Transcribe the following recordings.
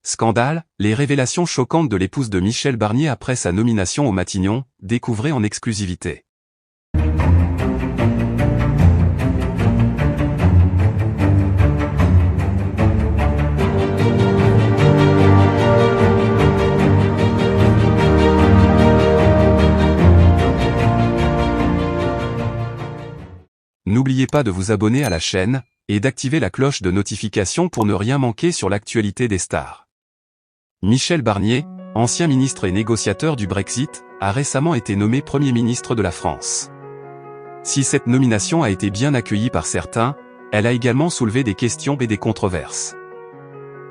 Scandale, les révélations choquantes de l'épouse de Michel Barnier après sa nomination au Matignon, découvrez en exclusivité. N'oubliez pas de vous abonner à la chaîne, et d'activer la cloche de notification pour ne rien manquer sur l'actualité des stars. Michel Barnier, ancien ministre et négociateur du Brexit, a récemment été nommé Premier ministre de la France. Si cette nomination a été bien accueillie par certains, elle a également soulevé des questions et des controverses.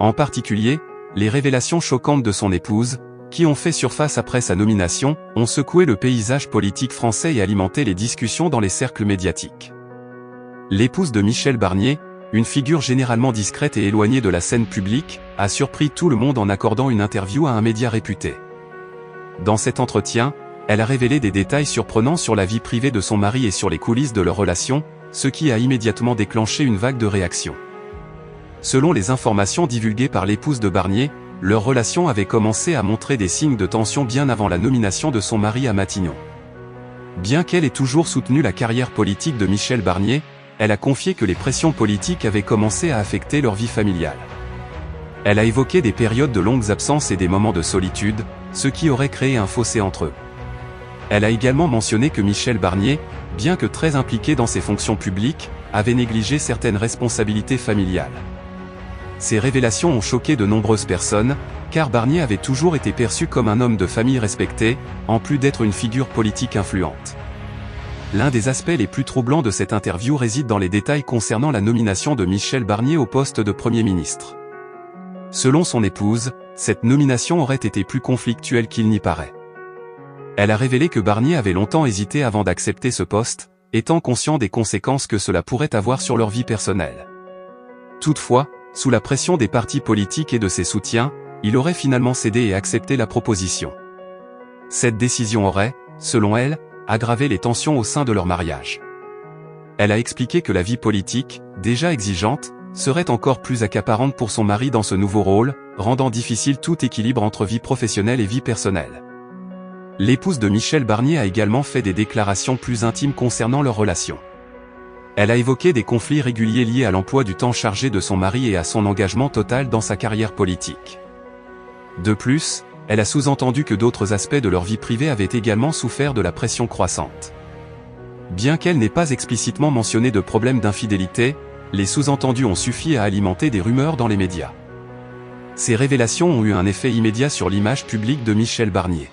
En particulier, les révélations choquantes de son épouse, qui ont fait surface après sa nomination, ont secoué le paysage politique français et alimenté les discussions dans les cercles médiatiques. L'épouse de Michel Barnier, une figure généralement discrète et éloignée de la scène publique, a surpris tout le monde en accordant une interview à un média réputé. Dans cet entretien, elle a révélé des détails surprenants sur la vie privée de son mari et sur les coulisses de leur relation, ce qui a immédiatement déclenché une vague de réactions. Selon les informations divulguées par l'épouse de Barnier, leur relation avait commencé à montrer des signes de tension bien avant la nomination de son mari à Matignon. Bien qu'elle ait toujours soutenu la carrière politique de Michel Barnier, elle a confié que les pressions politiques avaient commencé à affecter leur vie familiale. Elle a évoqué des périodes de longues absences et des moments de solitude, ce qui aurait créé un fossé entre eux. Elle a également mentionné que Michel Barnier, bien que très impliqué dans ses fonctions publiques, avait négligé certaines responsabilités familiales. Ces révélations ont choqué de nombreuses personnes, car Barnier avait toujours été perçu comme un homme de famille respecté, en plus d'être une figure politique influente. L'un des aspects les plus troublants de cette interview réside dans les détails concernant la nomination de Michel Barnier au poste de Premier ministre. Selon son épouse, cette nomination aurait été plus conflictuelle qu'il n'y paraît. Elle a révélé que Barnier avait longtemps hésité avant d'accepter ce poste, étant conscient des conséquences que cela pourrait avoir sur leur vie personnelle. Toutefois, sous la pression des partis politiques et de ses soutiens, il aurait finalement cédé et accepté la proposition. Cette décision aurait, selon elle, aggravé les tensions au sein de leur mariage. Elle a expliqué que la vie politique, déjà exigeante, serait encore plus accaparante pour son mari dans ce nouveau rôle, rendant difficile tout équilibre entre vie professionnelle et vie personnelle. L'épouse de Michel Barnier a également fait des déclarations plus intimes concernant leur relation. Elle a évoqué des conflits réguliers liés à l'emploi du temps chargé de son mari et à son engagement total dans sa carrière politique. De plus, elle a sous-entendu que d'autres aspects de leur vie privée avaient également souffert de la pression croissante. Bien qu'elle n'ait pas explicitement mentionné de problème d'infidélité, les sous-entendus ont suffi à alimenter des rumeurs dans les médias. Ces révélations ont eu un effet immédiat sur l'image publique de Michel Barnier.